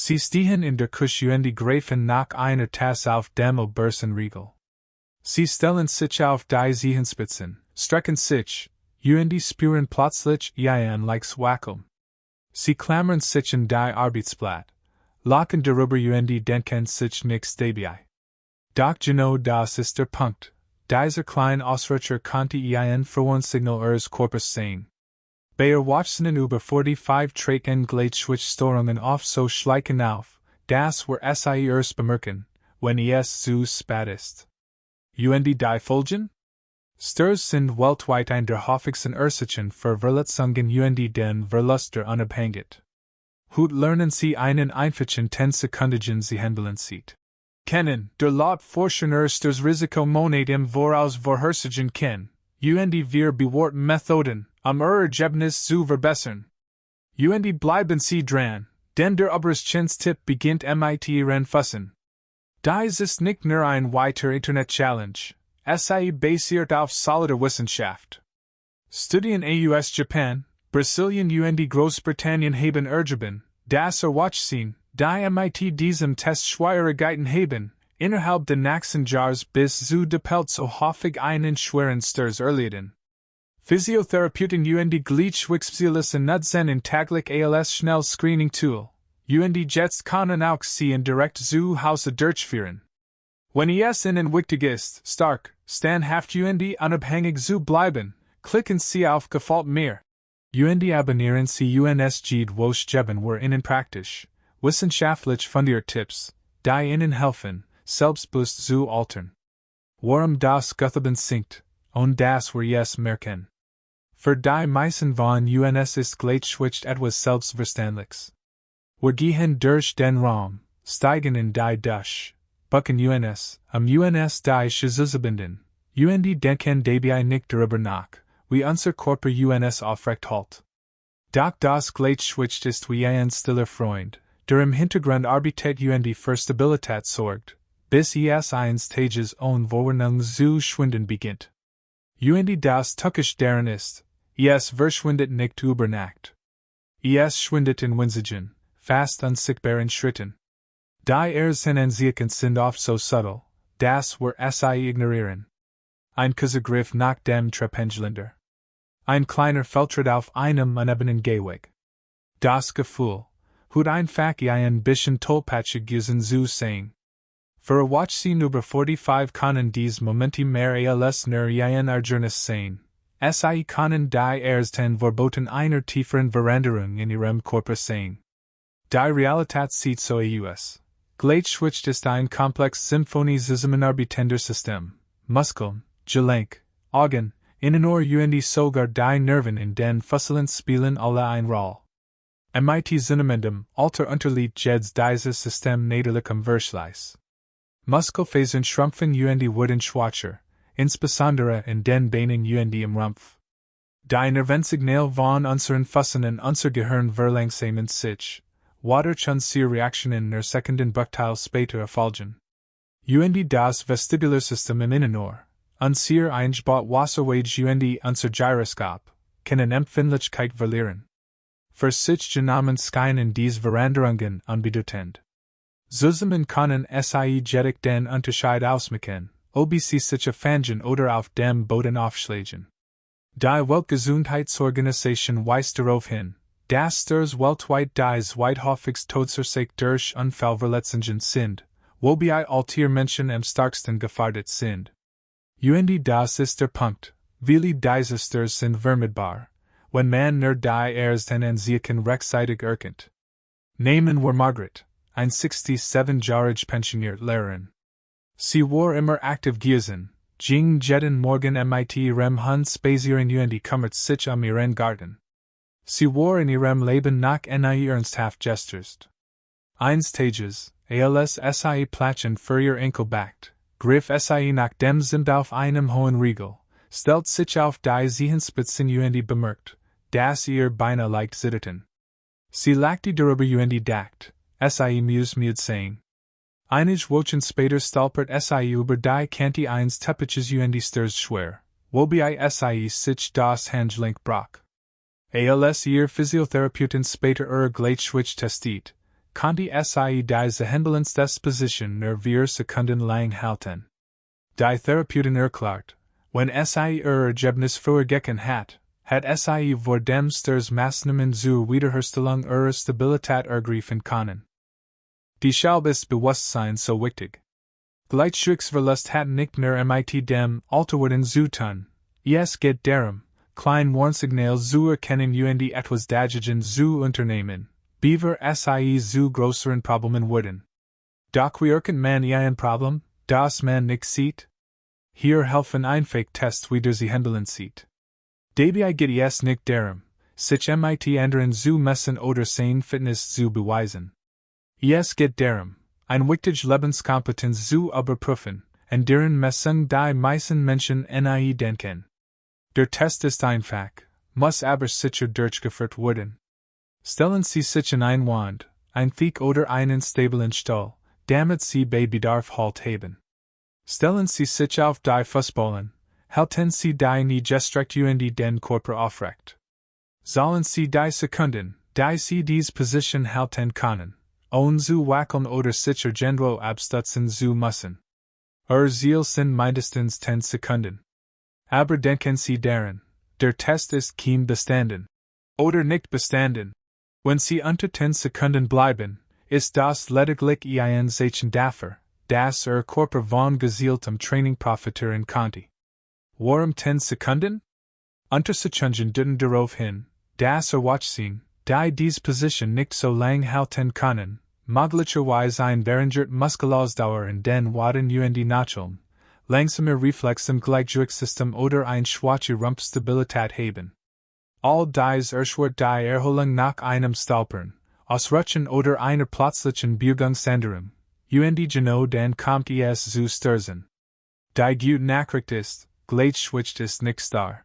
Sie stehen in der Küche und greifen nach einer Tasse auf dem Obersten Riegel. Sie stellen sich auf die Zehenspitzen, strecken sich, und spüren plötzlich ein leichtes Wackeln. Sie klammern sich in die Arbeitsblatt, lachen darüber und denken sich nichts dabei. Doch genau das ist der Punkt. Dieser kleine Ausrutscher konnte ein Verwarnsignal ihres Körpers sein. Bei Erwachsenen über 45 treten Gleichgewichtsstörungen oft so schleichen auf, dass wir es erst bemerken, wenn es zu spät ist. Und die Folgen? Stürze sind weltweit eine der häufigsten Ursachen für Verletzungen und den Verlust der Unabhängigkeit. Heute lernen Sie einen einfachen 10-sekündigen Handeln sieht. Kennen, der laut Forschung Sturzrisiko Monat im Voraus vorhersagen kann, und wir bewerten Methoden, Ihre Ergebnisse zu verbessern. Und bleiben Sie dran, denn der Oberstens-Tipp beginnt mit Ihren Füßen. Dies ist nicht nur ein weiter Internet-Challenge, es basiert auf solider Wissenschaft. Studien aus Japan, Brasilien und Großbritannien haben ergeben, dass Erwachsene, die mit diesem Test Schwierigkeiten haben, innerhalb der nächsten Jahres bis zu doppelt so häufig einen schweren Sturz erleiden. Physiotherapeuten und Gleichgewichtsspezialisten nutzen ein täglich als Schnell-Screening-Tool, und jetzt können auch Sie direkt zu Hause durchführen. Wenn es Ihnen wichtig ist, stark, standhaft und unabhängig zu bleiben, klicken Sie auf Gefällt mir. Und abonnieren Sie uns was geben wir Ihnen praktisch, wissenschaftlich fundierte Tipps, die Ihnen helfen, selbstbewusst zu altern. Warum das Guthaben sinkt, und das wir es merken. Für die meisten von uns ist Gleichgewicht etwas Selbstverständliches. Wir gehen durch den Raum, steigen in die Dusche, bucken uns die Schuhe und denken dabei nicht darüber nach, wie unser Körper uns aufrecht hält. Doch das Gleichgewicht ist wie ein stiller Freund, der im Hintergrund arbeitet und für Stabilität sorgt, bis es eines Tages ohne Verwarnung zu schwinden beginnt. Und das Tückisch daran ist, es verschwindet nicht über Nacht. Es schwindet in winzigen, fast unsichtbaren Schritten. Die Ersinnensiechen sind oft so subtle, dass wir es ignorieren. Ein Kussegriff nach dem Treppengeländer. Ein kleiner Fehltritt auf einem unebenen Gehweg. Das Gefühl, hat einfach ein bisschen tollpatschig gewesen zu sein. Für Erwachsene über 45 können dies Momente mehr als nur ein Ergernis sein. Es können die ersten Verboten einer tieferen Veränderung in ihrem Körper sein. Die Realität sieht so aus. Gleichgewicht ist ein komplex Symphonie zusammenarbeitender System. Muskeln, Gelenk, Augen, Innenohr und sogar die Nerven in den Fusseln spielen alle eine Rolle. Mit zunehmendem Alter unterliegt dieses System näherlichem Verschleiß. Muskelfasern schrumpfen und wurden schwächer, insbesondere in den Beinen und im Rumpf. Die Nervensignale von unseren Füßen und unser Gehirn verlangsamen sich, wodurch unsere Reaktionen nur Sekunden Bruchteil später erfolgen. Und das Vestibularsystem im Innenohr, unser Eingebot Wasserwege und unser Gyroskop, können Empfindlichkeit verlieren. Für sich genommen scheinen dies Veränderungen unbedeutend. Zusammen können jedoch den Unterschied ausmachen, ob sie sich erfangen oder auf dem Boden aufschlagen. Die Weltgesundheitsorganisation weist darauf hin, dass Stürze weltweit die zweithäufigst Todesursache durch Unfallverletzungen sind, wobei Altermenschen am stärksten gefährdet sind. Und das ist der Punkt, viele dieser Stürze sind vermeidbar, wenn man nur die ersten Anzeichen rechtzeitig erkennt. Nehmen wir Margaret, ein 67-jährige pensionierte Lehrerin. Sie war immer aktiv gewesen, ging jeden Morgen mit ihrem Hund spazieren und kümmert sich ihren Garten. Sie war in ihrem Leben nach einer ernsthaft gestürzt. Eines Tages, als sie Platschen für ihr Enkel backt, griff sie nach dem Zimt auf einem hohen Riegel, stellt sich auf die Zehenspitzen und bemerkt, dass ihr Beine leicht zitterten. Sie lachte darüber und dacht, sie muss mit sein. Einige Wochen später stolpert sie über die Kante eines Teppiches und Stürze schwer, wobei sich das Handgelenk brach. Als ihr Physiotherapeuten später Gleichgewicht testet, Conti sie die Zehengleichgewichtstest nur 4 Sekunden lang halten. Die Therapeuten erklärt, wenn sie Ergebnis vorgegeben hat sie vor dem Sturzmaßnahmen zur Wiederherstellung ihrer Stabilität ergreifen können. Deshalb ist Bewusstsein so wichtig. Gleichgewichtsverlust hat nicht nur mit dem Alterwerden zu tun, es geht darum, kleine Warnsignale zu erkennen und etwas dagegen zu unternehmen, bevor sie zu größeren Problemen werden. Doch wie erkennt man ein Problem, das man nicht sieht? Hier helfen einfache Tests wie sie handeln sieht. Dabei geht es nicht darum, sich mit anderen zu messen oder seine Fitness zu beweisen. Es geht darum, ein wichtige Lebenskompetenz zu überprüfen, und deren Messung die meisten Menschen nie denken. Der Test ist einfach, muss aber sicher durchgeführt werden. Stellen Sie sich in ein Wand, ein Thick oder einen stablen Stuhl, damit Sie bei Bedarf Halt haben. Stellen Sie sich auf die Fußballen, halten Sie die Knie gestreckt und den Körper aufrecht. Sollen Sie die Sekunden, die Sie diese Position halten können, ohne zu wackeln oder sich irgendwo abstützen zu müssen. Ziel sind mindestens 10 Sekunden. Aber denken Sie daran, der Test ist kein bestanden. Oder nicht bestanden. Wenn Sie unter 10 Sekunden bleiben, ist das lediglich ein Zeichen dafür, dass Ihr Körper von gezieltem Training profitieren konnte. Warum 10 Sekunden? Untersuchungen deuten darauf hin, dass Watchsehen, die diese Position nicht so lang halten können, möglicherweise ein verringert Muskelausdauer in den Waden und Nachteln, langsamer Reflex im Gleichgewichtssystem oder ein schwache Rumpfstabilität haben. All dies erschwert die Erholung nach einem Stolpern, Ausrutschen oder einer plötzlichen Bewegungsänderung, und genau dann kommt es zu Stürzen. Die gute Nachricht ist, Gleichgewicht ist nicht da.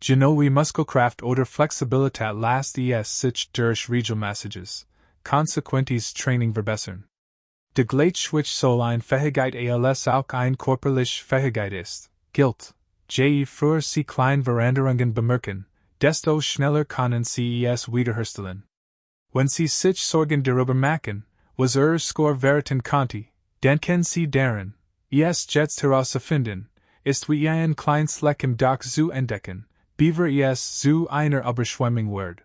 Genau wie Muskelkraft oder Flexibilität lässt es sich durch Regelmäßiges, konsequentes Training verbessern. Die Gleichgewicht soll eine Fähigkeit als auch eine körperliche Fähigkeit ist, gilt. Je früher Sie kleine Veränderungen bemerken, desto schneller können Sie es wiederherstellen. Wenn Sie sich Sorgen darüber machen, was Ihr Score verraten konnte, denken Sie daran, es jetzt herauszufinden, ist wie ein kleines Leck im Dach zu entdecken, bevor es zu einer Überschwemmung wird.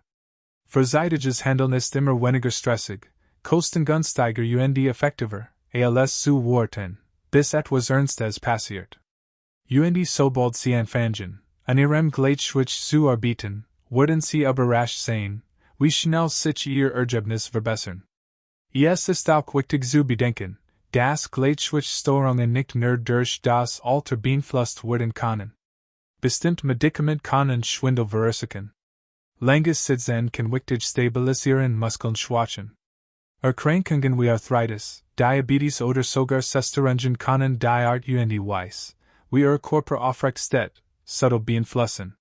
Frühzeitiges Handeln ist immer weniger stressig, kostengünstiger und effektiver, als zu warten, bis etwas Ernstes passiert. Und sobald Sie anfangen, an Ihrem Gleichgewicht zu arbeiten, werden Sie überrascht sein, wie schnell sich Ihr Ergebnis verbessern. Es ist auch wichtig zu bedenken, dass Gleichgewichtsstörungen nicht nur durch das Alter beeinflusst werden können. Bestimmte Medikamente können Schwindel verursachen. Langes Sitzen kann wichtig stabilisieren Muskeln schwachen. Erkrankungen wie Arthritis, Diabetes oder sogar Sesterungen können die Art und Weise, wie Ihr Körper aufrecht steht, subtil beeinflussen.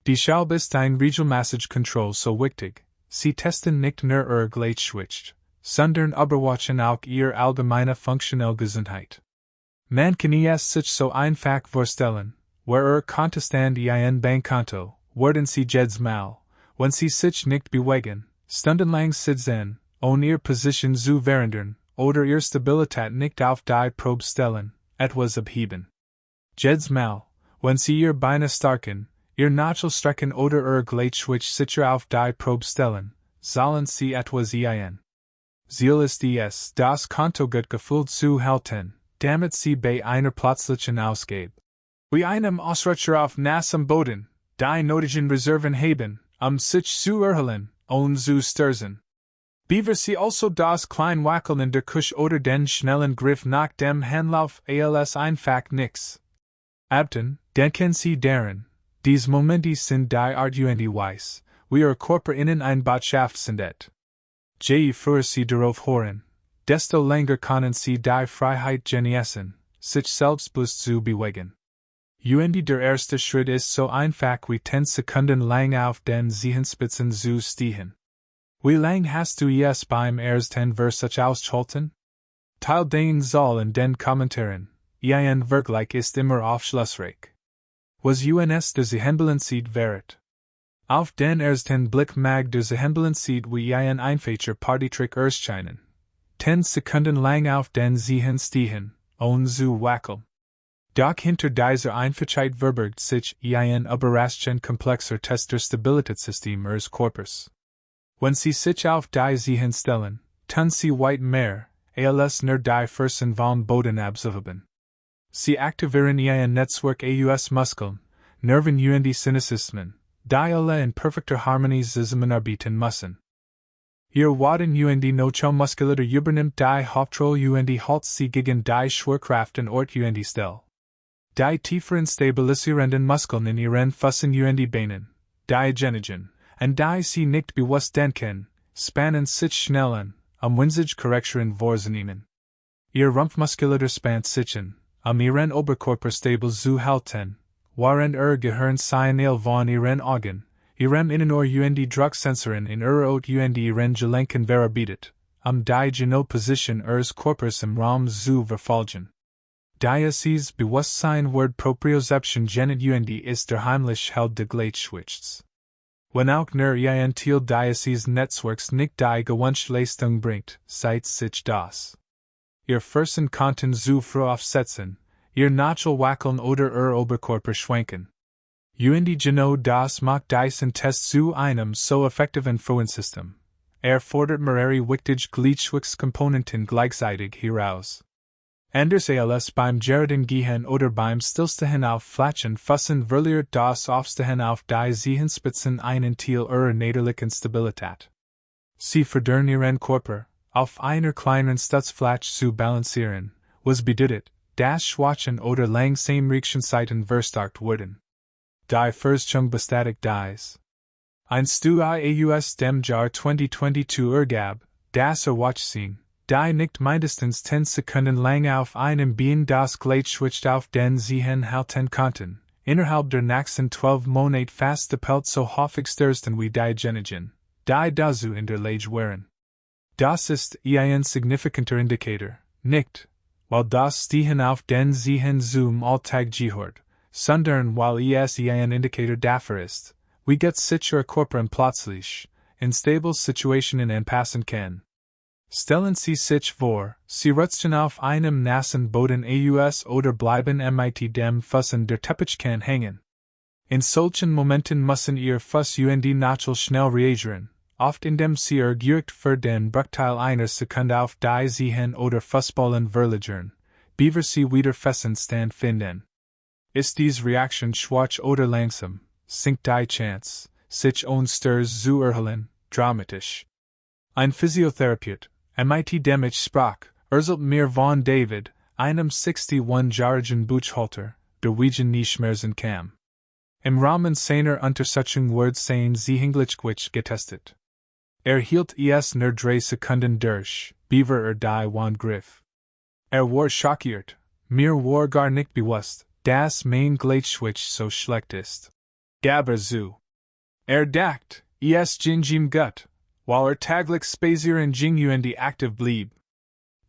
Deshalb ist ein regelmäßiges Kontroll so wichtig. Sie testen nicht nur Ihr Gleichgewicht, sondern überwachen auch Ihre allgemeine funktionelle Gesundheit. Man kann es sich so einfach vorstellen, where Ihr Kontostand ein Bankkonto, werden Sie jedes Mal, wenn Sie sich nicht bewegen, stundenlang sitzen, ohne Ihre Position zu verändern, oder Ihre Stabilität nicht auf die Probe stellen, etwas abheben. Jedes Mal, wenn Sie Ihre Beine stärken, Ihr Nachtel strecken oder Ihr Gleichgewicht sicher auf die Probe stellen, sollen Sie etwas ein. Ziel ist es, das Konto gut gefüllt zu halten, damit Sie bei einer plötzlichen Ausgabe wie einem Ausrutscher auf nassem Boden, die nötigen Reserven haben, sich zu erholen, ohne zu stürzen. Bevor Sie also das kleine Wackeln in der Küche oder den schnellen Griff nach dem Handlauf als einfach nix. Abten, denken Sie daran, diese Momente sind die Art und Weise, wie Ihr Körper Ihnen ein Botschaft sendet. Je früher Sie darauf hören, desto länger können Sie die Freiheit genießen, sich selbstbewusst zu bewegen. Und der erste Schritt ist so einfach wie 10 Sekunden lang auf den Zehenspitzen zu stehen. Wie lang hast du es beim ersten Vers ausgehalten? Teil den soll in den Kommentaren, ein Vergleich ist immer aufschlussreich. Was uns der Zehenbalanced wert? Auf den ersten Blick mag der Zehenbelend sieht wie ein einfacher Partytrick erscheinen. 10 Sekunden lang auf den Zehen stehen, ohne zu wackeln. Doch hinter dieser Einfachheit verbirgt sich ein überraschend komplexer Test der Stabilitätssystem Ihres Körpers. Wenn Sie sich auf die Zehen stellen, tun Sie weit mehr, als nur die Fersen vom Boden abzuheben. Sie aktivieren ein Netzwerk aus Muskeln, Nerven und Synapsen, die alle in perfekter Harmonie zusammenarbeiten müssen. Ihr Waden und Neuromuskulatur übernimmt die Hauptrolle und hält sie gegen die Schwerkraft und Ort und still. Die tieferen stabilisierenden Muskeln in ihren Füßen und Beinen, die Genigen, und die sie nicht bewusst denken, spannen sich schnell an, wenn sich Korrekturen vorzunehmen. Ihr Rumpfmuskulatur spannt sich an, ihren Oberkörper stabil zu halten, während gehören sein von ihren Augen, ihrem Innenohr und Drucksensoren in Ort und ihren Gelenken verarbeitet, die Genoposition ihres Körpers im Raum zu verfolgen. Dieses Bewusstsein wird Propriozeption genet und ist der Heimlichkeit des Gleichgewichts. Wenn auch nur ein Teil dieses Netzwerks nicht die gewünschte Leistung bringt, zeigt sich das. Ihr Fersen konnten zu früh aufsetzen, ihr Nachel wackeln oder Oberkörper schwenken. Und genau das macht diesen Test zu einem so effektiven Frühensystem. Fordert mehrere wichtige Gleichgewichtskomponenten gleichzeitig heraus. Anders als beim geraden Gehen oder beim Stillstehen auf flachen Füßen verliert das Aufstehen auf die Zehenspitzen einen Teil ihrer natürlichen Stabilität. Sie verlieren ihren Körper, auf einer kleinen Stützfläche zu balancieren, was bedeutet, dass schwachen oder langsame Reaktionszeiten verstärkt werden. Die Verstimmung bestätigt dies. Ein Studie aus dem Jahr 2022 ergab, dass Watchsehen, die nicht mindestens 10 Sekunden lang auf einem Bein das Gleichgewicht auf den Zehen halten konnten, innerhalb der nächsten 12 Monate fast doppelt so häufig stürzten wie die Genigen, die dazu in der Lage waren. Das ist ein signifikanter Indikator, nicht, weil das Stehen auf den Zehen zum Alltag gehört, sondern weil es ein Indikator dafür ist, wie gut sich Ihr Körper plötzlich, in stable Situationen anpassen kann. Stellen Sie sich vor, Sie rutschen auf einem nassen Boden aus oder bleiben mit dem Füßen der Teppich kann hängen. In solchen Momenten müssen Ihr Fuß und Nachel schnell reagieren, oft indem Sie Gericht für den Bruchteil einer Sekunde auf die Zehen oder Fußballen verlagern, bevor Sie wieder festen Stand finden. Ist diese Reaktion schwach oder langsam, sinkt die Chance, sich ohne Sturz zu erholen, dramatisch. Ein Physiotherapeut, mit dem ich sprach, erzählt mir von David, einem 61-jährigen Buchhalter, der wegen Knieschmerzen kam. Im Rahmen seiner Untersuchung wurde sein Zehengleichgewicht getestet. Hielt es nur 3 Sekunden durch, bevor die Wand griff. War schockiert, mir war gar nicht bewusst, dass mein Gleichgewicht so schlecht ist. Aber so. Dacht, es ging ihm gut, weil täglich spazieren ging und aktiv blieb.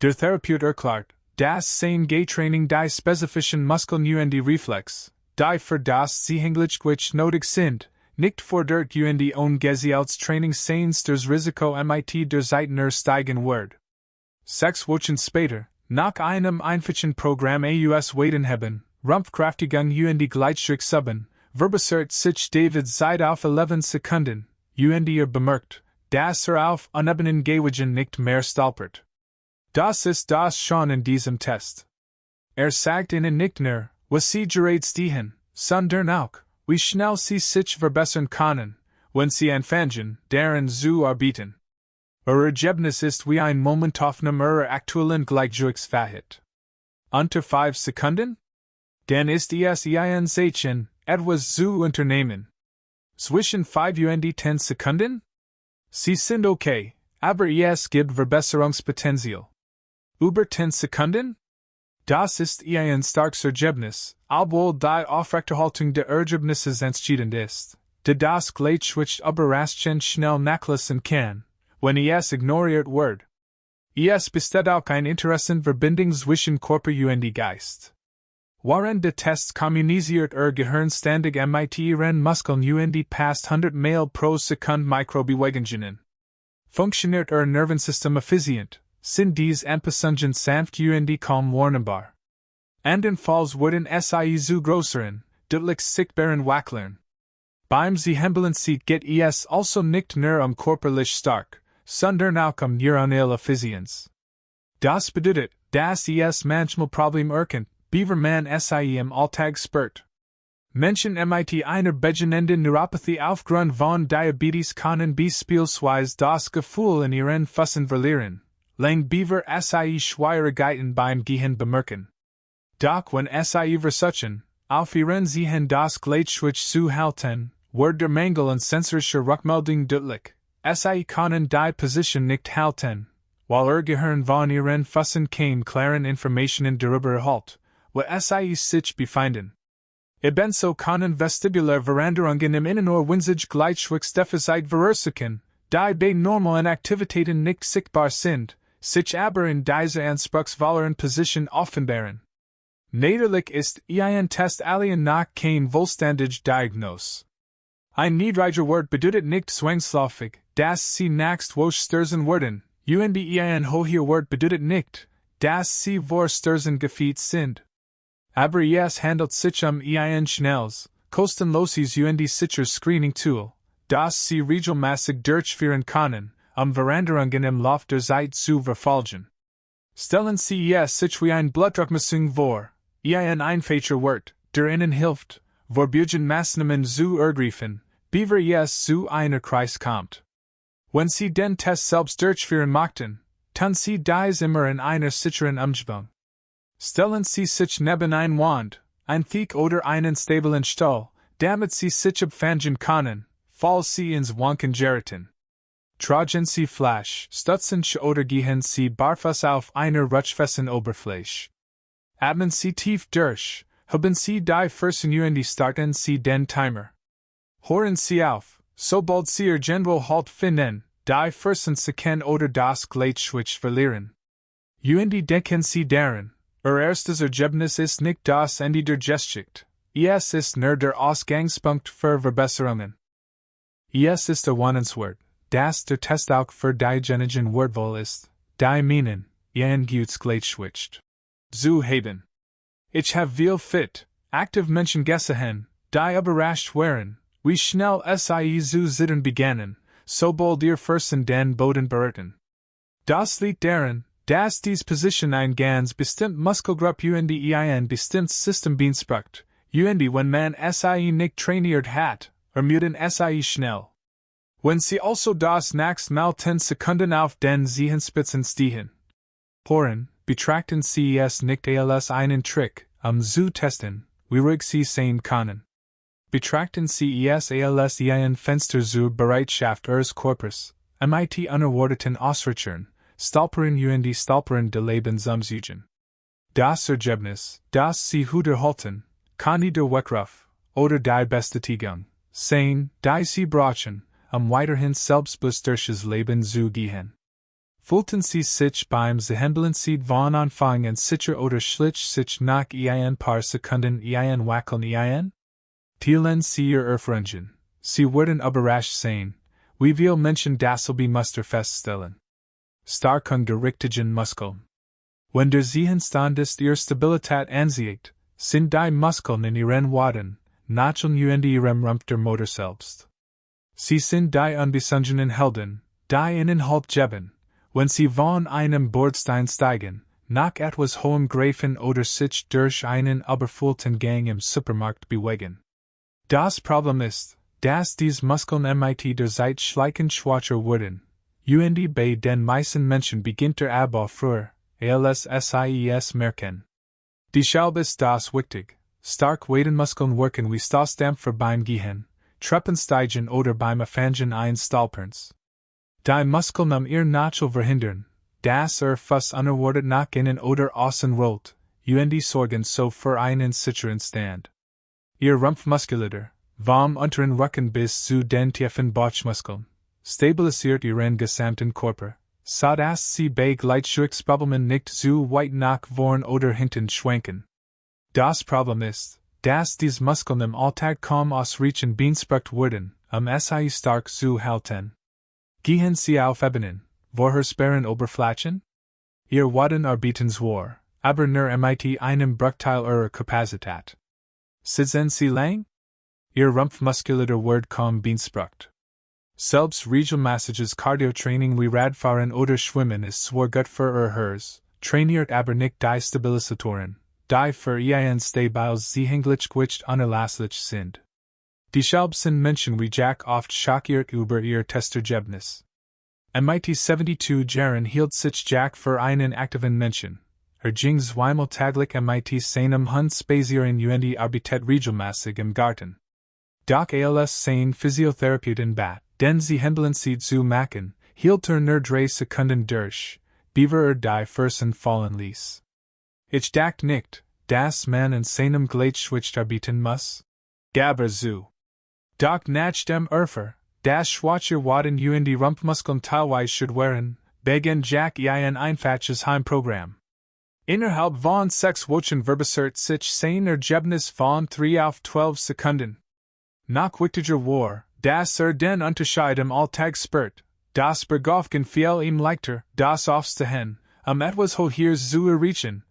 Der Therapeut erklärt, dass sein Gehtraining die spezifischen Muskeln und Reflex, die für das Zehengleichgewicht nötig sind, nicht fordert und Ungesetztraining sein Sturzrisiko mit der Zeit steigen wird. 6 Wochen später, nach einem einfachen Programm aus Waden haben, Rumpfkräftigung und Gleichgewichtsübungen, verbessert sich David Zeit auf 11 Sekunden, und bemerkt, dass auf unebenen Gewichten nicht mehr stolpert. Das ist das schon in diesem Test. Sagt Ihnen nicht nur, was Sie gerade stehen, sondern auch, wie schnell Sie sich verbessern können, wenn Sie anfangen, daran zu arbeiten. Ihr Ergebnis ist wie ein Momentaufnahme Ihrer aktuellen Gleichgewichtsfähigkeit. Unter 5 Sekunden? Dann ist es ein Zeichen, etwas zu unternehmen. Zwischen 5 und 10 Sekunden? Sie sind okay, aber es gibt Verbesserungspotenzial. Über 10 Sekunden? Das ist ein starkes Ergebnis, obwohl die Aufrechterhaltung der Ergebnisse entscheidend ist, da das Gleichgewicht überraschend schnell nachlassen kann, wenn es ignoriert wird. Es besteht auch eine interessante Verbindung zwischen Körper und Geist. Waren de Tests kommunisiert gehören ständig mit ihren Muskeln und past 100 Mal pro Sekunde Mikrobewegungen. Funktioniert Nervensystem effizient, sind dies Anpassungen sanft und kaum wahrnehmbar. Andernfalls wurden sie zu größeren, deutlich sichtbaren Wacklern. Beim Zehembeln geht es also nicht nur körperlich stark, sondern auch neuronale Effizienz. Das bedeutet, dass es manchmal Problem erkennt, beaver man sie im Alltag spürt. Menschen mit einer beginnenden Neuropathie aufgrund von Diabetes können beispielsweise das Gefühl in ihren Füßen verlieren, lang beaver sie Schwierigkeiten beim Gehen bemerken. Doch wenn sie versuchen, auf ihren Zehen das Gleichgewicht zu halten, wird der Mangel an sensorischer Rückmeldung deutlich. Sie können die Position nicht halten, weil Gehirn von ihren Füßen keine klaren Informationen darüber erhält, wo sie sich befinden. Ebenso können vestibular Veränderungen im Innenohr winzig Gleichgewichtsdefizit verursachen, die bei normalen Aktivitäten nicht sichtbar sind, sich aber in dieser anspruchsvolleren Position offenbaren. Natürlich ist Ihnen Test allen noch kein vollständig Diagnose. Ein niedriger Wert bedeutet nicht zwangsläufig, dass Sie nächst wo Stürzen werden, und ein hoher Wert bedeutet nicht, dass Sie vor Stürzen gefeit sind. Aber es handelt sich ein schnelles, kostenloses und sicheres Screening-Tool, das Sie regelmäßig durchführen können, Veränderungen im Lauf der Zeit zu verfolgen. Stellen Sie sich wie ein Blutdruckmessung vor, ein einfacher Wert, der Ihnen hilft, vorbeugende Maßnahmen zu ergreifen, bevor es zu einer Krise kommt. Wenn Sie den Test selbst durchführen möchten, tun Sie dies immer in einer sicheren Umgebung. Stellen Sie sich neben ein Wand, ein Thick oder einen stablen Stuhl, damit Sie sich abfangen können, falls Sie ins Wanken geraten. Tragen Sie Flash, stutzen oder gehen Sie barfuß auf einer rutschfesten Oberfläche. Atmen Sie tief durch, haben Sie die Fersen und starten Sie den Timer. Hören Sie auf, sobald Sie irgendwo Halt finden, die Fersen zu kennen oder das Gleichgewicht verlieren. Und denken Sie daran, erstes Ergebnis ist nicht das Ende der Geschichte, es ist nur der Ausgangspunkt für Verbesserungen. Es ist erwähnenswert, dass der Test auch für diejenigen wertvoll ist, die meinen, ein gutes Gleichgewicht zu haben. Ich habe viel fit, aktiv Menschen gesehen, die überrascht waren, wie schnell sie zu zittern begannen, sobald ihr Fersen den Boden berührten. Das liegt daran, dass dies Position ein ganz bestimmt Muskelgruppe und ein bestimmtes System beansprucht, und wenn man sie nicht trainiert hat, ermüden sie schnell. Wenn Sie also das nächste Mal 10 Sekunden auf den Zehenspitzen stehen. Hören, betrachten Sie es nicht als einen Trick, zu testen, wie ruhig Sie sein können. Betrachten Sie es als ein Fenster zur Bereitschaft Ihres Körpers, mit unerwarteten Ausrichtern, Stolpern und Stolpern de Lebensumzügen. Das Ergebnis, das Sie halten, kann der Weckruf, oder die Bestätigung, sein, die Sie brauchen, weiterhin selbstbewusst durchs Leben zu gehen. Fühlten Sie sich beim Zehembeln von Anfang an sicher oder schlich sich nach ein paar Sekunden ein Wackeln ein? Teilen Sie Ihr Erfahrungen, Sie werden überrascht sein, wie viele Menschen dasselbe Muster feststellen. Stärkung der richtigen Muskeln. Wenn der Zehenstand ist Ihre Stabilität anzeigt, sind die Muskeln in Ihren Waden, Nacheln und Ihrem Rumpf der Motor selbst. Sie sind die unbesungenen Helden, die Ihnen Halt geben, wenn Sie von einem Bordstein steigen, nach etwas hohem greifen oder sich durch einen überfüllten Gang im Supermarkt bewegen. Das Problem ist, dass diese Muskeln mit der Zeit schleichend schwacher wurden, und bei den meisten Menschen beginnt der Abbau früher, als sie merken. Deshalb ist das wichtig, stark Wadenmuskeln wirken wie Stoßdämpfer beim Gehen, Treppensteigen oder beim Erfangen eines Stolperns. Die Muskeln ihr Nachel verhindern, dass Fuß unerwartet nach innen oder außen rollt, und sorgen so für einen sicheren Stand. Ihr Rumpfmuskulatur, vom unteren Rücken bis zu den tiefen Bauchmuskeln, stabilisiert Ihren gesamten Körper, so dass Sie bei Gleichgewichtsproblemen nicht zu weit nach vorn oder hinten schwanken. Das Problem ist, dass dies Muskeln im Alltag kaum ausreichend beansprucht werden, sie stark zu halten. Gehen Sie auf Ebenen, vorhersehbaren Oberflächen? Ihr Waden arbeiten zwar, aber nur mit einem Bruchteil Ihrer Kapazität. Sitzen Sie lang? Ihr Rumpfmuskulatur wird kaum beansprucht. Selbst regelmäßiges Cardio-Training wie Radfahren oder Schwimmen ist zwar gut für Ihr Herz, trainiert aber nicht die Stabilisatoren, die für Ihren stabiles Zehengleichgewicht unerlässlich sind. Dieselben Menschen wie Jack oft schockiert über ihr Testergebnis. Mit 72 Jahren hielt sich Jack für einen aktiven Menschen. Ging zweimal täglich mit seinem Hund spazieren und arbeitet regelmäßig im Garten. Doch als sein Physiotherapeuten bat, den sie handeln sie zu machen, hielt nur 3 Sekunden durch, bevor die Fersen fallen ließ. Ich dachte nicht, dass man in seinem Gleichgewicht arbeiten muss. Aber so. Doch nach dem Erfahr, das schwache Waden und die Rumpfmuskeln teilweise schweren, beginnt Jack ein einfaches Heimprogramm. Innerhalb von 6 Wochen verbessert sich sein Ergebnis von 3 auf 12 Sekunden. Noch wichtiger war, dass den Unterschied im Alltag spürt, das Bergaufgehen fiel ihm leichter, das Aufstehen, etwas höher zu erreichen,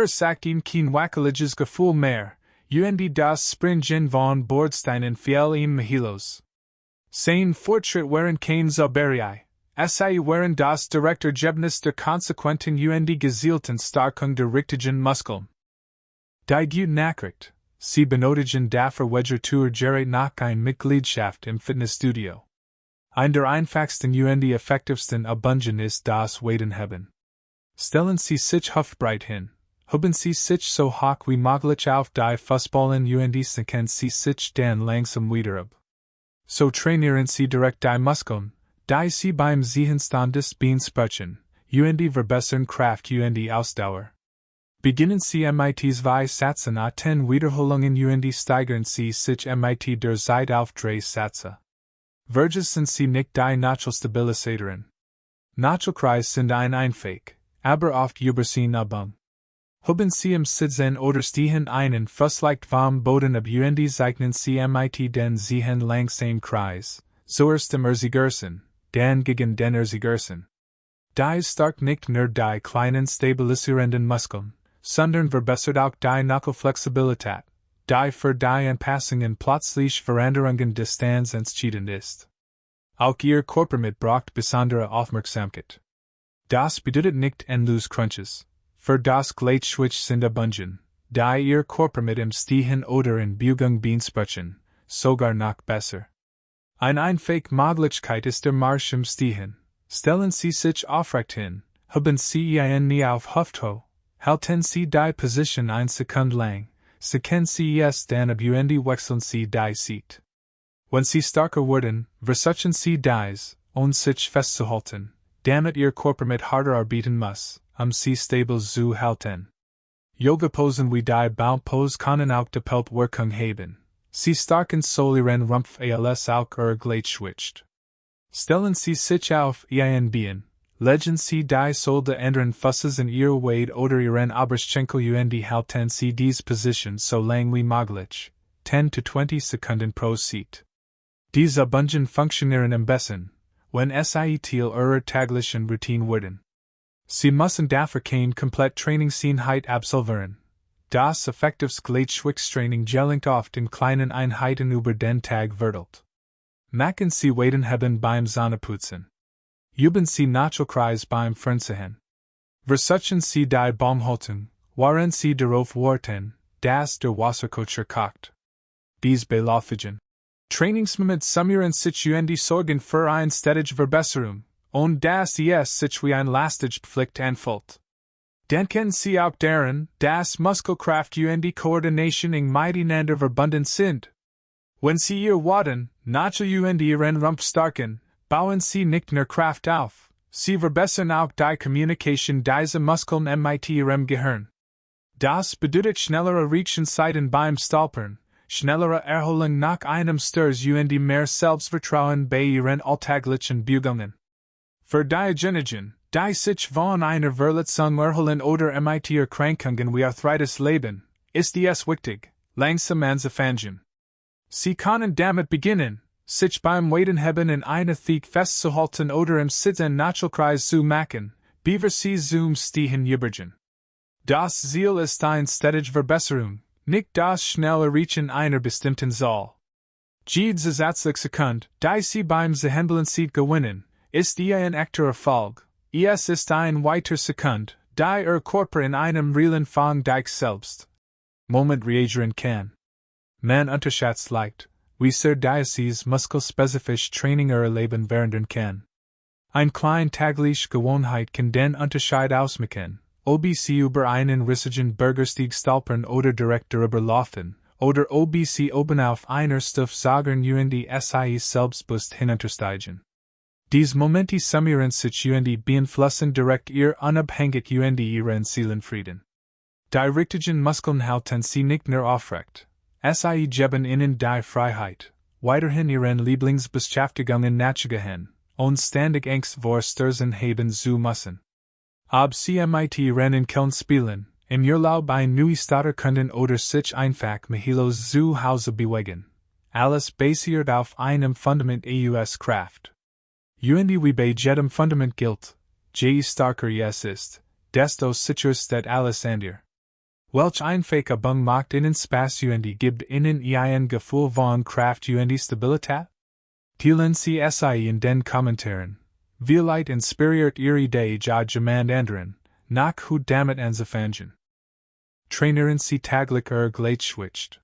sagt ihm kein wackeliges Gefühl mehr, und das Springen von Bordsteinen fiel ihm mahilos. Sein Fortschritt waren kein Zauberei, waren das direkte Ergebnis der konsequenten und gezielten Stärkung der richtigen Muskeln. Die gute Nachricht, Sie benötigen dafür weder Gerät noch eine Mitgliedschaft im Fitnessstudio. Ein der einfachsten und effektivsten Übungen ist das Wadenheben. Stellen Sie sich hüftbreit hin, heben Sie sich so hoch wie möglich auf die Fußballen und senken Sie sich dann langsam wieder ab. So trainieren Sie direkt die Muskeln, die Sie beim Zehenstand des Beins beanspruchen, und verbessern Kraft und Ausdauer. Beginnen Sie mit 2 Sätzen a 10 Wiederholungen und steigern Sie sich mit der Zeit auf 3 Sätze. Vergessen Sie nicht die Nachstabilisatoren. Nachkreis sind einfach, aber oft übersehen Übung. Heben Sie im Sitzen oder Stehen einen Fuß leicht vom Boden ab und zeichnen Sie mit den Zehen langsam Kreis, zuerst im Erzigersen, dann gegen den Erzigersen. Dies stärkt nicht nur die kleinen stabilisierenden Muskeln, sondern verbessert auch die Knuckelflexibilität, die für die Anpassungen plötzlich Veränderungen Distanz entscheidend ist. Auch Ihr Körper braucht besondere Aufmerksamkeit. Das bedeutet nicht endlos Crunches. Für das Gleichgewicht sind Übungen, die Ihr Körper im Stehen oder in Bewegung beanspruchen, sogar noch besser. Eine einfache Möglichkeit ist der Marsch im Stehen. Stellen Sie sich aufrecht hin, heben Sie Ihre Knie auf Hüfthöhe, halten Sie die Position 1 Sekunde lang, setzen Sie es dann ab und wechseln Sie die Seite. Wenn Sie stärker werden, versuchen Sie dies, sich festzuhalten, damit Ihr Körper harder arbeiten muss, Sie stabil zu halten. Yoga-Posen wie die Baum-Pose können auch die Peltwirkung haben. Sie stärken soll Ihren Rumpf als auch Ihr Gleichgewicht. Stellen Sie sich auf Ihren Bein, legen Sie die Sohle der anderen Fußes in Ihre Wade oder Ihren Oberschenkel und halten Sie diese Position so lang wie möglich, 10 to 20 Sekunden pro Seite. Diese Übungen funktionieren am besten, wenn Sie Teil Ihrer täglichen Routine werden. Sie müssen dafür kein komplett Trainingseinheit absolvieren. Das effektivste Gleichgewichtstraining gelingt oft in kleinen Einheiten über den Tag verteilt. Machen Sie Wadenheben beim Zähneputzen. Üben Sie Nachkreis beim Fernsehen. Versuchen Sie die Baumhaltung, während Sie darauf warten, dass der Wasserkocher kocht. Dies beläufigen. Trainingsmoment summieren sich und sorgen für eine stetige Verbesserung, und das sich wie ein lastige Pflicht anfühlt. Denken Sie auch daran, dass Muskelkraft und Koordination eng miteinander verbunden sind. Wenn Sie Ihr Waden, Knöchel und Ihren Rumpf stärken, bauen Sie nicht nur Kraft auf, Sie verbessern auch die Kommunikation dieser Muskeln mit Ihrem Gehirn. Das bedeutet schnellere Reachenzeiten beim Stolpern, schnellere Erholung nach einem Sturz und mehr Selbstvertrauen bei Ihren alltäglichen Bewegungen. Für diejenigen, die sich von einer Verletzung erholen oder mit Erkrankungen wie Arthritis leben, ist es wichtig, langsam anzufangen. Sie können damit beginnen, sich beim Waden haben in eine Theke festzuhalten oder im Sitzen Nachhaltkreis zu machen, bevor Sie zum Stehen übergehen. Das Ziel ist eine stetige Verbesserung, nicht das schnelle Erreichen einer bestimmten Zahl. Jede zusätzliche Sekunde, die Sie beim Behandeln Zeit gewinnen, ist ein echter Erfolg. Es ist ein weiter Sekunde, die Ihr Körper in einem realen Fang dich selbst. Moment reagieren kann. Man unterschätzt leicht, wie sehr dieses muskelspezifisch Training erleben werden kann. Ein kleine tägliche Gewohnheit kann den Unterschied ausmachen, ob Sie über einen riesigen Bürgersteig stolpern oder direkt darüber laufen, oder ob Sie oben auf einer Stufe sagen die Sie selbstbewusst hinuntersteigen. Dies Momente summieren sich beeinflussen direkt Ihr Unabhängigkeit Ihren Seelenfrieden. Die richtigen Muskeln halten Sie nicht nur aufrecht. Sie geben Ihnen die Freiheit, weiterhin Ihren Lieblingsbeschäftigungen nachzugehen, und ständig Angst vor Stürzen haben zu müssen. Ob Sie mit Ihren Kindern spielen, im Urlaub ein neues Stadt erkunden oder sich einfach Mihilos zu Hause bewegen. Alles basiert auf einem Fundament aus Kraft. Wie bei jedem Fundament gilt, je starker es ist, desto sicherer steht alles andere. Welch einfache Bung macht Ihnen Spaß gibt Ihnen ein Gefühl von Kraft Stabilität? Teilen Sie in den Kommentaren. Vielleicht inspiriert Ihre Idee jemand anderen, nach gut damit anzufangen. Trainieren Sie täglich Gleichgewicht.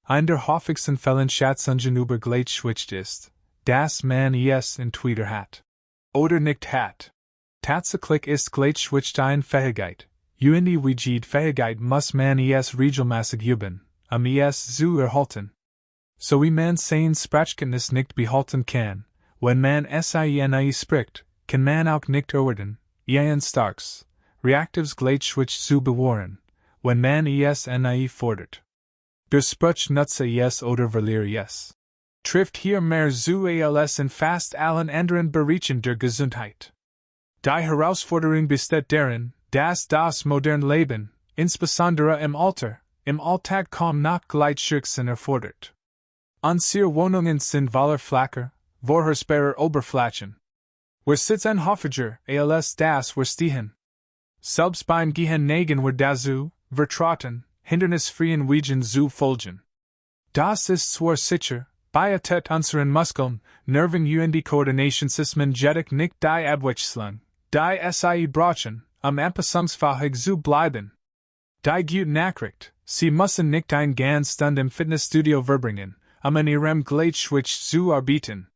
Ein der häufigsten Fällen Schätzungen über Gleichgewicht ist, dass man es entweder hat oder nicht hat. Tatsächlich ist Gleichgewicht eine Fähigkeit. Wie jede Fähigkeit muss man es regelmäßig üben, es zu erhalten. So wie man sein Sprachkenntnis nicht behalten kann, wenn man SINI spricht, kann man auch nicht erwarten, ein starkes, reaktives Gleichgewicht zu bewahren, wenn man es NI fordert. Der Spruch nutze es oder verliere es. Trifft hier mehr zu als in fast allen anderen Bereichen der Gesundheit. Die Herausforderung besteht darin, dass das moderne Leben, insbesondere im Alter, im Alltag kaum noch Gleichgewichtssinn erfordert. Unsere Wohnungen sind flacher, vorhersehbare Oberflächen. Wir sitzen häufiger als das wir stehen. Selbst beim Gehen neigen wir dazu, vertraten, hindernisfreien Wegen zu folgen. Das ist zwar sicher, bietet unseren Muskeln, Nerven und Koordinationssystemen jedoch nicht die Abwechslung, die sie brauchen, anpassungsfähig zu bleiben. Die gute Nachricht, Sie müssen nicht ein ganz Stunde im Fitnessstudio verbringen, in Ihrem Gleichgewicht zu arbeiten.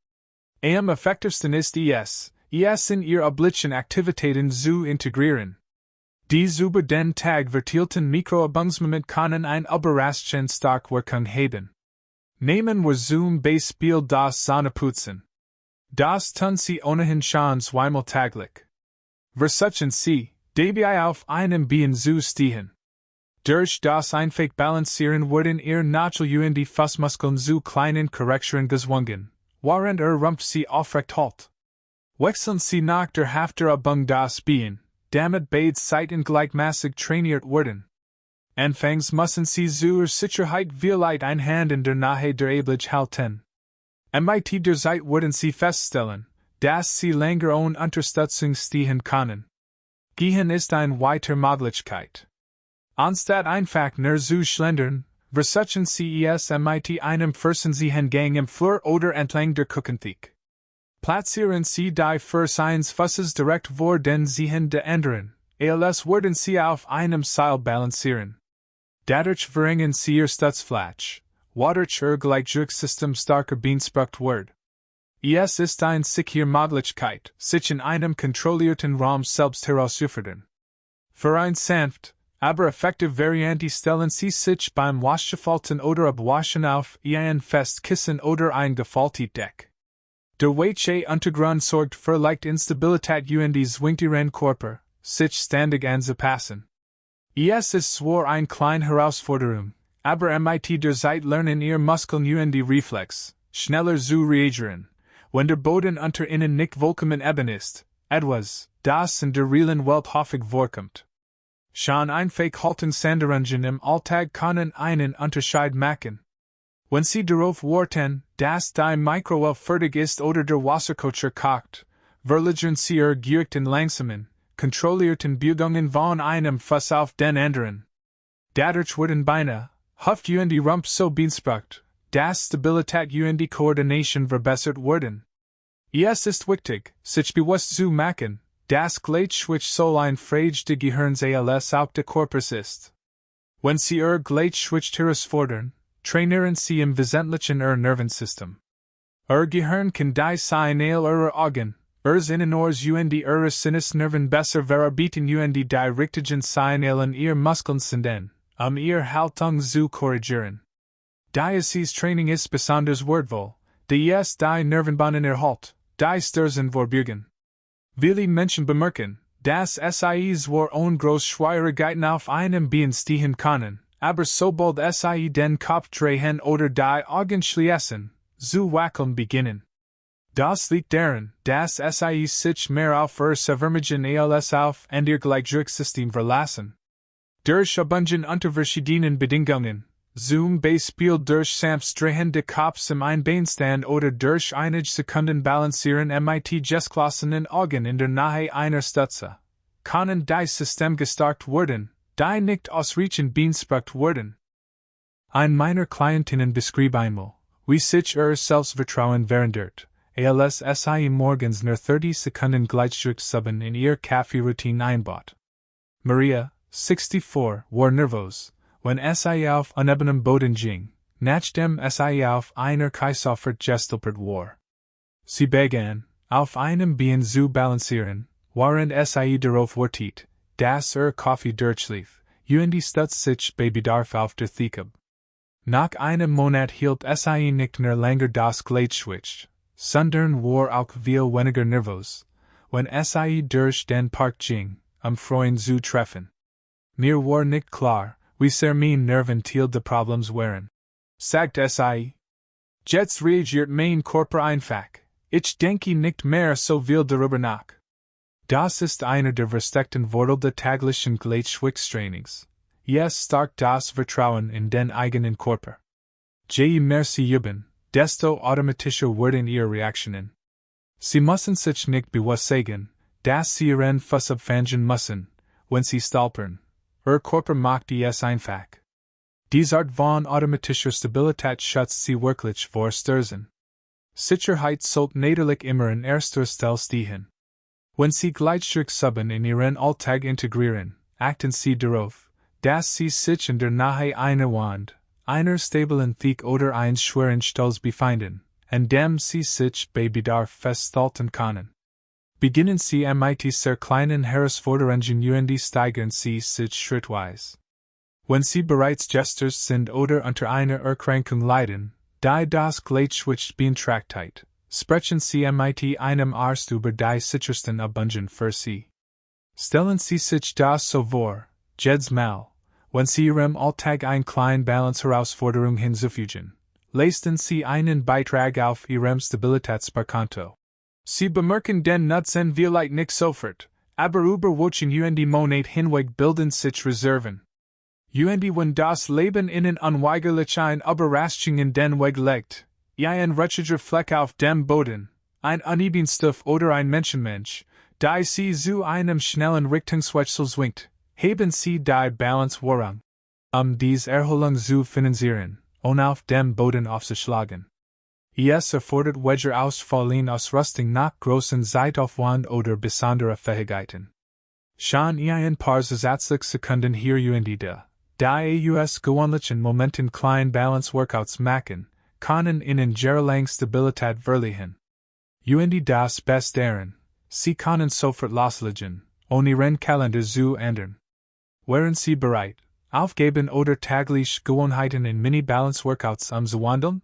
Am effektivsten ist es in Ihr üblichen Aktivitäten zu integrieren. Die über den Tag verteilten Mikroübungsmomente können ein überraschend stark Wirkung haben. Nehmen wir zum Beispiel das Zähneputzen. Das tun Sie ohnehin schon zweimal täglich. Versuchen Sie, dabei auf einem Bein zu stehen. Durch das einfach Balancieren werden Ihr Nachel die Fußmuskeln zu kleinen Korrekturen gezwungen, während Rumpf Sie aufrecht hält. Wechseln Sie nach der Hafterübung das Bein, damit beide Seiten gleichmäßig trainiert werden. Anfangs müssen Sie zur Sicherheit vielleicht eine Hand in der Nähe der Ablage halten. Mit der Zeit werden Sie feststellen, dass Sie länger ohne Unterstützung stehen können. Gehen ist eine weitere Möglichkeit. Anstatt einfach nur zu schlendern, versuchen Sie es mit einem Fersenziehgang im Flur oder entlang der Küchentheke. Platzieren Sie die Fuß eines Fußes direkt vor den Zehen der anderen, als würden Sie auf einem Seil balancieren. Dadurch verringern Sie Ihr Stützfläche, wodurch Ihr Gleichgewichtssystem starker beansprucht wird. Es ist eine sichere Möglichkeit, sich in einem kontrollierten Raum selbst herauszufordern. Für ein sanft, aber effektive Variante stellen Sie sich beim Waschverhalten oder Abwaschen auf ein Festkissen oder ein gefaltet Deck. Der weiche Untergrund sorgt für leichte Instabilität und zwingt Ihren Körper, sich ständig anzupassen. Es ist zwar eine kleine Herausforderung, aber mit der Zeit lernen Ihre Muskeln und die Reflex, schneller zu reagieren, wenn der Boden unter Ihnen nicht vollkommen eben ist, etwas, das in der realen Welt häufig vorkommt. Schon einfach halten Sanderungen im Alltag können einen Unterschied machen. Wenn Sie darauf warten, dass die Mikrowelle fertig ist oder der Wasserkocher kocht, verlagern Sie Ihre Gewicht in langsamen, kontrollierten Bewegungen von einem Fuß auf den anderen. Dadurch werden Beine, Hüfte und die Rumpf so beansprucht, dass Stabilität und die Koordination verbessert werden. Es ist wichtig, sich bewusst zu machen, das Gleichgewicht soll ein Frage des Gehirns als auch des Körpers ist. Wenn Sie Ihr Gleichgewicht herausfordern, trainieren Sie im Wesentlichen Ihr Nervensystem. Ihr Gehirn kann die Signale Ihrer Augen, Ihres Innenohrs und Ihres Sinnesnerven besser verarbeiten und die richtigen Signalen Ihrer Muskeln senden, Ihre Haltung zu korrigieren. Dieses Training ist besonders wertvoll, da es die Nervenbahnen erhält, die Stürzen vorbeugern. Viele Menschen bemerken, dass sie zwar ohne große Schwierigkeiten auf einem Bein stehen können, aber sobald sie den Kopf drehen oder die Augen schließen, zu wackeln beginnen. Das liegt daran, dass sie sich mehr auf ihr Vermögen als auf und ihr Gleichgewichtssystem verlassen. Durch Abundant unter verschiedenen Bedingungen, zum Beispiel durch sanftes Drehen des Kopfs im Einbeinstand oder durch einige Sekunden Balancieren mit geschlossenen Augen in der Nähe einer Stütze, können die System gestärkt werden, die nicht ausreichend beansprucht werden. Ein meiner Klientinnen beschrieb einmal, wie sich ihr Selbstvertrauen verändert, als sie morgens nur 30 Sekunden Gleichgewichtsübungen in ihr Kaffeeroutine einbaut. Maria, 64, war nervös, wenn sie auf unebenem Boden ging, nachdem sie auf einer Kieselfahrt gestolpert war. Sie begann, auf einem Bein zu balancieren, während sie darauf wartet, dass ihr Kaffee durchlief, und die Stütze sich bei Bedarf auf der Theke. Nach einem Monat hielt sie nicht nur länger das Gleichgewicht, sondern war auch viel weniger nervös, wenn sie durch den Park ging, Freunde zu treffen. Mir war nicht klar, wie sehr mein Nerventil de Problems waren. Sagt sie. Jetzt reagiert mein Körper einfach, ich denke nicht mehr so viel darüber nach. Das ist einer der wichtigsten Worte des täglichen Gleichgewichtstrainings. Es stärkt das Vertrauen in den eigenen Körper. Je mehr Sie üben, desto automatischer werden Ihre Reaktionen. Sie müssen sich nicht bewusst sagen, dass Sie Ihren Fuß abfangen müssen, wenn Sie stolpern. Ihr Körper macht es einfach. Diese Art von automatischer Stabilität schützt Sie wirklich vor Stürzen. Sicherheit sollte natürlich immer an erster Stelle stehen. Wenn Sie Gleichgewichtsübungen in Ihren Alltag integrieren, achten Sie darauf, dass Sie sich in der Nähe einer Wand, einer stabilen Theke oder eines schweren Stolz befinden, an dem Sie sich bei Bedarf festhalten können. Beginnen Sie mit sehr kleinen Herausforderungen und steigern Sie sich schrittweise. Wenn Sie bereits Gestures sind oder unter einer Erkrankung leiden, die das Gleichgewicht beeinträchtigt, sprechen Sie mit einem Arzt über die sichersten Übungen für Sie. Stellen Sie sich das so vor, jedes Mal, wenn Sie Ihrem Alltag eine kleine Balance-Herausforderung hinzufügen, leisten Sie einen Beitrag auf Ihrem Stabilitätssparkonto. Sie bemerken den Nutzen vielleicht nicht sofort, aber überwatchen und die Monat hinweg bilden sich Reserven. Und wenn das Leben Ihnen unweigerlich eine Überraschung in den Weg legt, ein rutschiger Fleck auf dem Boden, ein Unebenstuff oder ein Menschenmensch, die Sie zu einem schnellen Richtungswechsel zwingt, heben Sie die Balance voran, dies Erholung zu finanzieren, und auf dem Boden aufzuschlagen. Es erfordert weniger Ausfallen aus Rüstung nach großen Zeitaufwand oder besondere Fähigkeiten. Schon ein paar zusätzliche Sekunden hier und die us gewöhnlichen Momenten klein Balance-Workouts machen, können Ihnen jahrelang Stabilität verleihen. Und das Beste daran, Sie können sofort loslegen, ohne Ihren Kalender zu ändern. Wären Sie bereit, aufgeben oder täglich Gewohnheiten in Mini-Balance-Workouts umzuwandeln?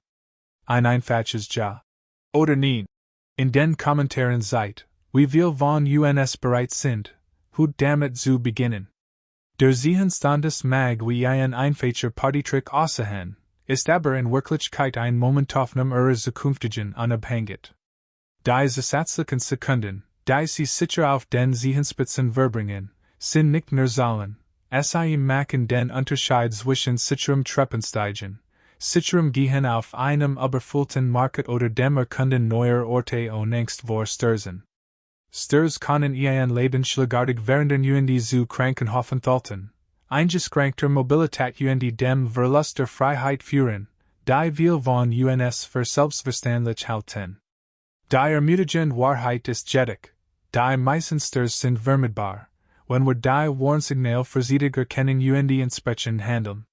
Ein einfaches Ja. Oder Nein. In den Kommentaren seid, wie viel von uns bereit sind, damit zu beginnen. Der Sehenstandes mag wie ein einfacher Partytrick aussehen, ist aber in Wirklichkeit ein Momentaufnahme Ihrer zukünftigen Unabhängigkeit. Die zusätzlichen Sekunden, die Sie sicher auf den Sehenspitzen verbringen, sind nicht nur Zahlen, Sie machen den Unterschied zwischen sicherem Treppensteigen, sicherem Gehen auf einem überfüllten Markt oder dem Erkunden neuer Orte onangst vor Stürzen. Stürze können Ihnen lebensschlagartig verändern und zu Krankenhaufenthalten, eingeschränkter Mobilität und dem Verlust der Freiheit führen, die viel von uns für selbstverständlich halten. Die ermutigende Wahrheit ist jedoch, die meisten Stürze sind vermeidbar, wenn wir die Warnsignale vorsichtig erkennen und entsprechend handeln.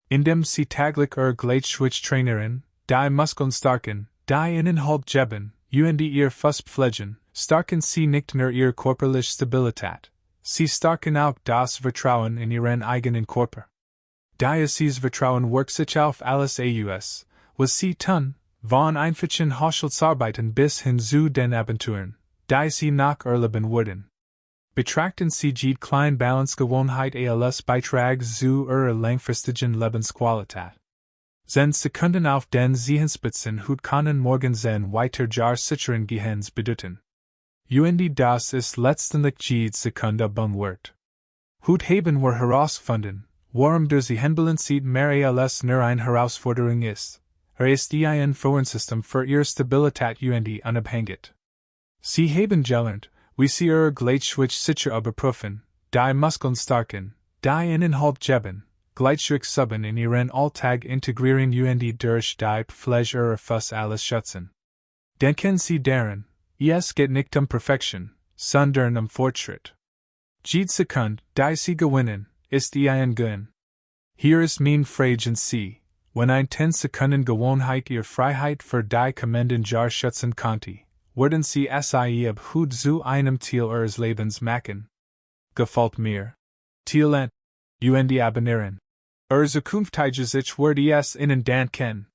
Indem Sie täglich Gleichgewichtstrainieren, die Muskeln stärken, die Inhalt geben, und Ihr Fuß pflegen, stärken Sie nicht nur Ihre körperliche Stabilität, Sie stärken auch das Vertrauen in Ihren eigenen Körper. Dieses Vertrauen wirkt sich auf alles aus, was Sie tun, von einfachen Haushaltsarbeiten bis hin zu den Abenturen, die Sie noch erleben würden. Betrachten Sie jede kleine Balancegewohnheit als Beitrag zu Ihrer langfristigen Lebensqualität. Sind Sekunden auf den Zehenspitzen hut können morgen sein weiter jar sicheren Gehens bedeuten. Und das ist letztendlich jede Sekunde wird. Hut haben wir herausgefunden, warum der Zehenbalance mehr als nur eine Herausforderung ist. Ist ein Voransystem für Ihre Stabilität und Unabhängigkeit. Sie haben gelernt, wie Sie Ihr Gleichgewicht sicher überprüfen, die Muskeln stärken, die Inhalt geben, Gleichgewichtssubben in Ihren Alltag integrieren und durch die Pflege Ihrer Fuß alles schützen. Denken Sie daran, es geht nicht Perfektion, sondern Fortschritt. Jede Sekunde, die Sie gewinnen, ist ein Gewinn. Hier ist mein Frage an Sie, wenn ein 10 Sekunden Gewohnheit Ihre Freiheit für die kommenden Jahr schützen konnte, würden Sie ab Hut zu einem Ziel Ihres Lebens machen. Gefällt mir. Zielen und abonnieren. Zukunftiges Ich würde es Ihnen danken.